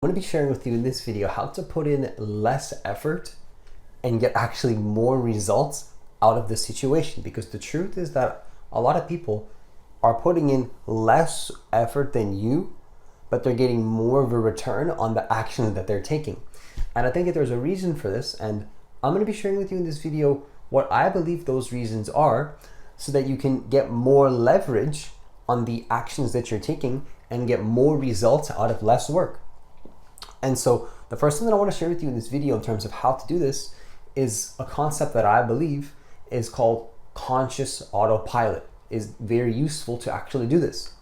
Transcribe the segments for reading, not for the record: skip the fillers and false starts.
going to be sharing with you in this video how to put in less effort and get actually more results out of the situation. Because the truth is that a lot of people are putting in less effort than you, but they're getting more of a return on the actions that they're taking. And I think that there's a reason for this, and I'm going to be sharing with you in this video what I believe those reasons are, so that you can get more leverage on the actions that you're taking and get more results out of less work. And so the first thing that I want to share with you in this video in terms of how to do this is a concept that I believe is called conscious autopilot. Is very useful to actually do this.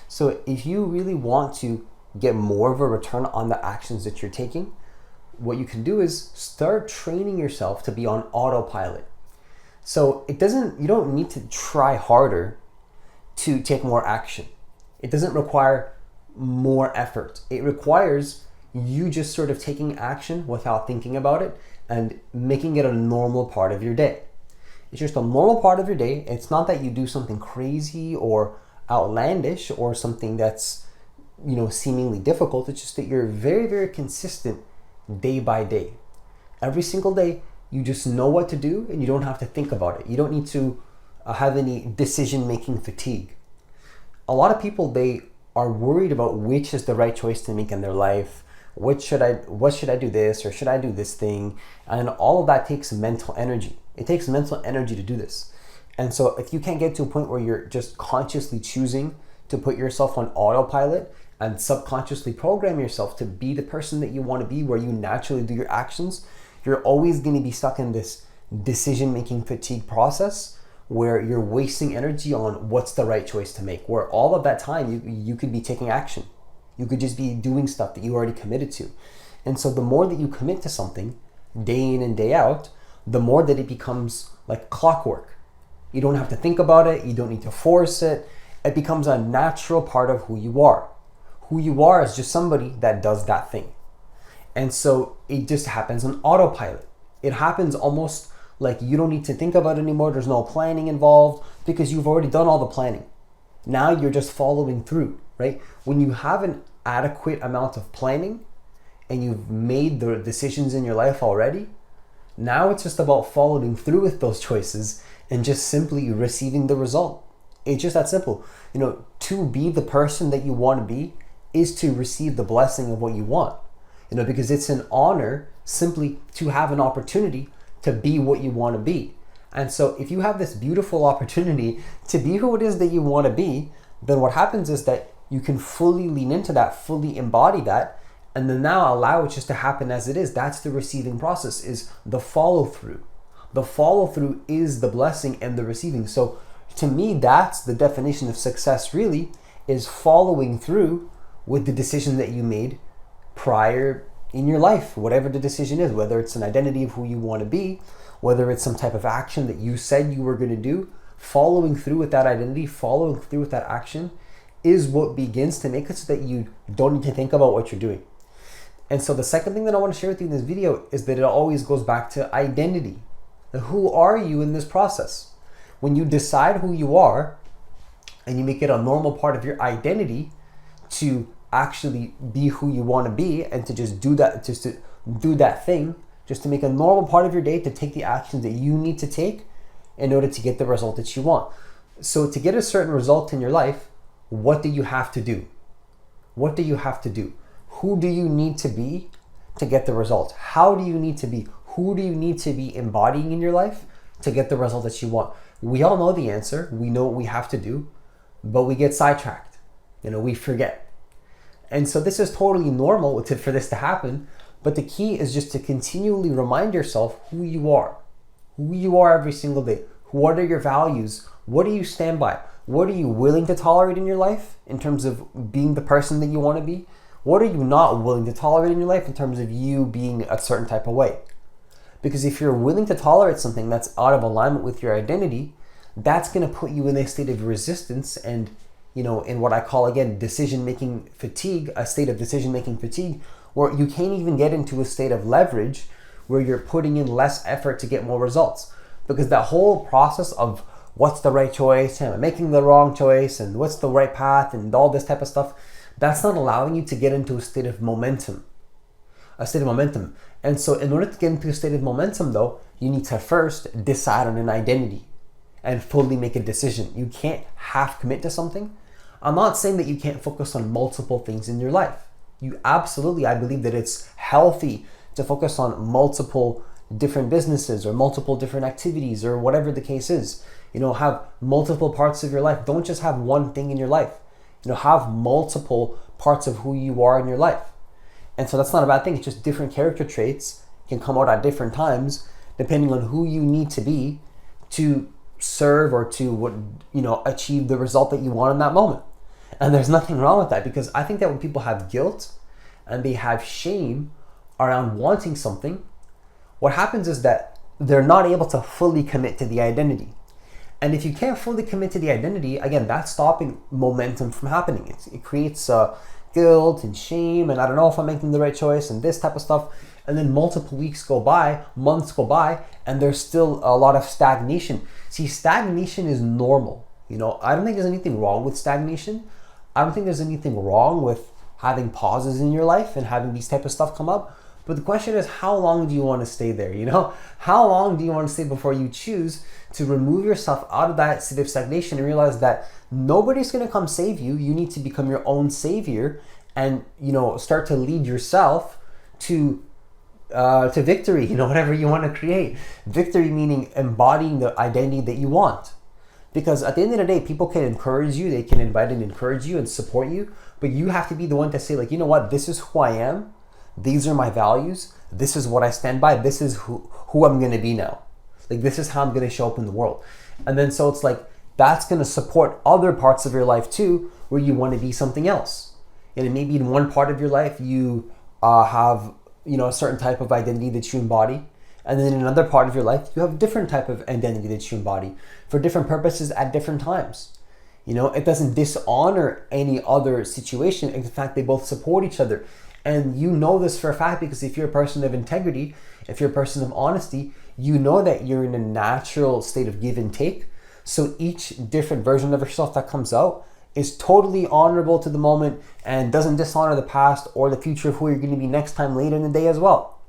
So if you really want to get more of a return on the actions that you're taking, what you can do is start training yourself to be on autopilot. So you don't need to try harder to take more action. It doesn't require more effort. It requires you just sort of taking action without thinking about it and making it a normal part of your day. It's just a normal part of your day. It's not that you do something crazy or outlandish or something that's, seemingly difficult. It's just that you're very, very consistent day by day. Every single day, you just know what to do and you don't have to think about it. You don't need to have any decision-making fatigue. A lot of people, they are worried about which is the right choice to make in their life. What should I do this, or should I do this thing? And all of that takes mental energy. It takes mental energy to do this. And so if you can't get to a point where you're just consciously choosing to put yourself on autopilot and subconsciously program yourself to be the person that you want to be, where you naturally do your actions, you're always going to be stuck in this decision-making fatigue process where you're wasting energy on what's the right choice to make, where all of that time you could be taking action. You could just be doing stuff that you already committed to. And so the more that you commit to something day in and day out, the more that it becomes like clockwork. You don't have to think about it. You don't need to force it. It becomes a natural part of who you are. Who you are is just somebody that does that thing. And so it just happens on autopilot. It happens almost like you don't need to think about it anymore. There's no planning involved because you've already done all the planning. Now you're just following through, right? When you have an adequate amount of planning and you've made the decisions in your life already, now it's just about following through with those choices and just simply receiving the result. It's just that simple. To be the person that you want to be is to receive the blessing of what you want. Because it's an honor simply to have an opportunity to be what you want to be. And so if you have this beautiful opportunity to be who it is that you want to be, then what happens is that you can fully lean into that, fully embody that, and then now allow it just to happen as it is. That's the receiving process, is the follow through. The follow through is the blessing and the receiving. So to me, that's the definition of success really, is following through with the decision that you made prior in your life, whatever the decision is, whether it's an identity of who you want to be, whether it's some type of action that you said you were going to do, following through with that identity, following through with that action is what begins to make it so that you don't need to think about what you're doing. And so the second thing that I want to share with you in this video is that it always goes back to identity. Who are you in this process? When you decide who you are and you make it a normal part of your identity to actually be who you want to be and to just do that, just to do that thing, just to make a normal part of your day, to take the actions that you need to take in order to get the result that you want. So to get a certain result in your life, what do you have to do? What do you have to do? Who do you need to be to get the result? How do you need to be? Who do you need to be embodying in your life to get the result that you want? We all know the answer. We know what we have to do, but we get sidetracked. We forget. And so this is totally normal for this to happen. But the key is just to continually remind yourself who you are every single day. What are your values? What do you stand by? What are you willing to tolerate in your life in terms of being the person that you want to be? What are you not willing to tolerate in your life in terms of you being a certain type of way? Because if you're willing to tolerate something that's out of alignment with your identity, that's going to put you in a state of resistance and, in what I call, again, decision-making fatigue, a state of decision-making fatigue, where you can't even get into a state of leverage where you're putting in less effort to get more results. Because that whole process of what's the right choice, and making the wrong choice, and what's the right path, and all this type of stuff, that's not allowing you to get into a state of momentum. a state of momentum. And so in order to get into a state of momentum though, you need to first decide on an identity and fully make a decision. You can't half commit to something. I'm not saying that you can't focus on multiple things in your life. You absolutely, I believe that it's healthy to focus on multiple different businesses or multiple different activities or whatever the case is. Have multiple parts of your life. Don't just have one thing in your life. Have multiple parts of who you are in your life. And so that's not a bad thing. It's just different character traits can come out at different times depending on who you need to be to serve or to achieve the result that you want in that moment. And there's nothing wrong with that, because I think that when people have guilt and they have shame around wanting something, what happens is that they're not able to fully commit to the identity. And if you can't fully commit to the identity, again, that's stopping momentum from happening. It creates guilt and shame, and I don't know if I'm making the right choice and this type of stuff. And then multiple weeks go by, months go by, and there's still a lot of stagnation. See, stagnation is normal. I don't think there's anything wrong with stagnation. I don't think there's anything wrong with having pauses in your life and having these type of stuff come up. But the question is, how long do you want to stay there? How long do you want to stay before you choose to remove yourself out of that state of stagnation and realize that nobody's going to come save you. You need to become your own savior and, start to lead yourself to victory, whatever you want to create. Victory meaning embodying the identity that you want. Because at the end of the day, people can encourage you, they can invite and encourage you and support you, but you have to be the one to say, you know what, this is who I am. These are my values. This is what I stand by. This is who I'm going to be now. This is how I'm going to show up in the world. And then so it's that's going to support other parts of your life too, where you want to be something else. And maybe in one part of your life, you have, a certain type of identity that you embody. And then in another part of your life, you have a different type of identity that you embody for different purposes at different times. It doesn't dishonor any other situation. In fact, they both support each other. And you know this for a fact because if you're a person of integrity, if you're a person of honesty, you know that you're in a natural state of give and take. So each different version of yourself that comes out is totally honorable to the moment and doesn't dishonor the past or the future of who you're going to be next time later in the day as well.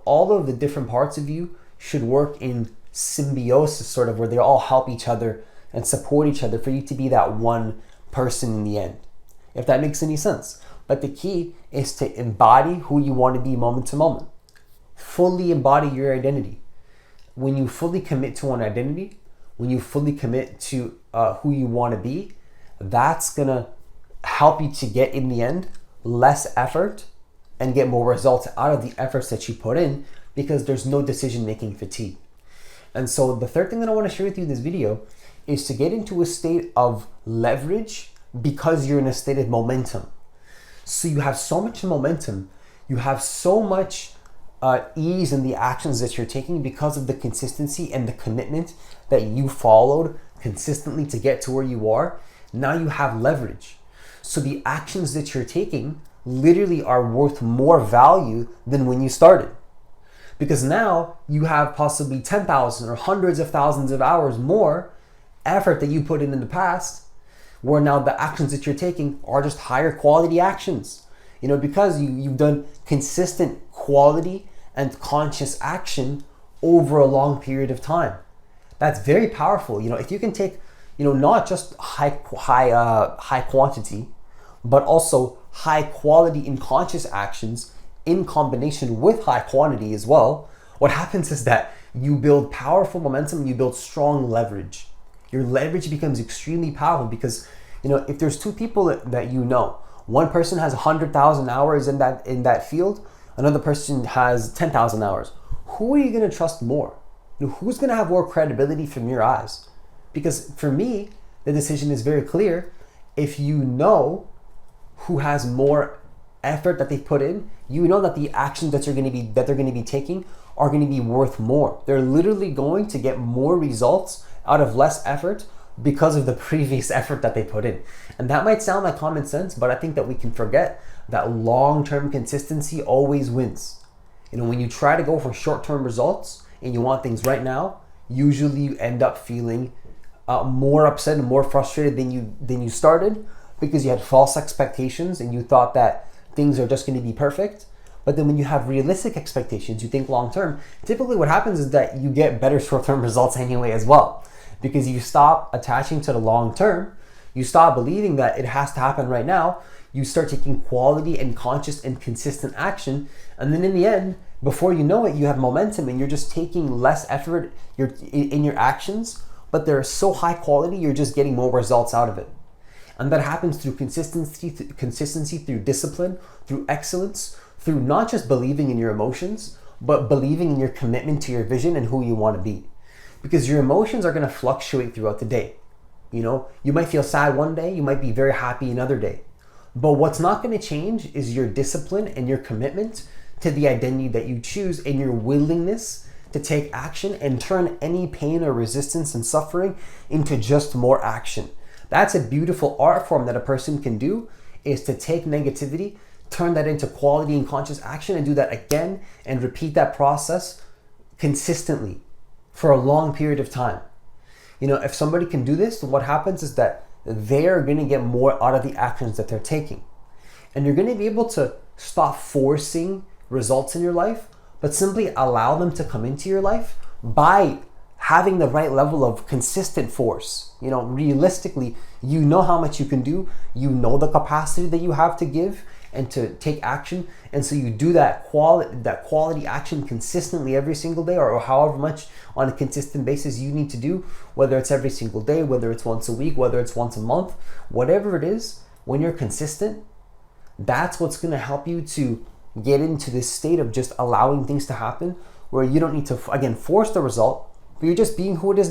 All of the different parts of you should work in symbiosis, sort of, where they all help each other and support each other for you to be that one person in the end, if that makes any sense. But the key is to embody who you want to be moment to moment. Fully embody your identity. When you fully commit to one identity, when you fully commit to who you want to be, that's going to help you to get, in the end, less effort and get more results out of the efforts that you put in, because there's no decision-making fatigue. And so the third thing that I want to share with you in this video is to get into a state of leverage because you're in a state of momentum. So you have so much momentum, you have so much ease in the actions that you're taking because of the consistency and the commitment that you followed consistently to get to where you are. Now you have leverage. So the actions that you're taking literally are worth more value than when you started. Because now you have possibly 10,000 or hundreds of thousands of hours more effort that you put in the past, where now the actions that you're taking are just higher quality actions. Because you've done consistent quality and conscious action over a long period of time. That's very powerful. If you can take, not just high quantity, but also high quality and conscious actions in combination with high quantity as well, what happens is that you build powerful momentum, you build strong leverage. Your leverage becomes extremely powerful because, if there's two people that one person has 100,000 hours in that field, another person has 10,000 hours. Who are you going to trust more? Who's going to have more credibility from your eyes? Because for me, the decision is very clear. If you know who has more effort that they put in, you know that the actions that they're going to be taking are going to be worth more. They're literally going to get more results out of less effort because of the previous effort that they put in. And that might sound like common sense, but I think that we can forget that long-term consistency always wins. When you try to go for short-term results and you want things right now, usually you end up feeling more upset and more frustrated than you started, because you had false expectations and you thought that things are just going to be perfect. But then when you have realistic expectations, you think long term, typically what happens is that you get better short term results anyway as well. Because you stop attaching to the long term, you stop believing that it has to happen right now, you start taking quality and conscious and consistent action, and then in the end, before you know it, you have momentum and you're just taking less effort in your actions, but they're so high quality, you're just getting more results out of it. And that happens through consistency, through discipline, through excellence, through not just believing in your emotions, but believing in your commitment to your vision and who you want to be. Because your emotions are going to fluctuate throughout the day. You know, you might feel sad one day, you might be very happy another day. But what's not going to change is your discipline and your commitment to the identity that you choose and your willingness to take action and turn any pain or resistance and suffering into just more action. That's a beautiful art form that a person can do, is to take negativity, turn that into quality and conscious action, and do that again and repeat that process consistently for a long period of time. You know, if somebody can do this, what happens is that they're going to get more out of the actions that they're taking. And you're going to be able to stop forcing results in your life, but simply allow them to come into your life by having the right level of consistent force. You know, realistically, you know how much you can do, you know the capacity that you have to give and to take action, and so you do that quality action consistently every single day, or however much on a consistent basis you need to do, whether it's every single day, whether it's once a week, whether it's once a month, whatever it is. When you're consistent, that's what's going to help you to get into this state of just allowing things to happen, where you don't need to, again, force the result, but you're just being who it is that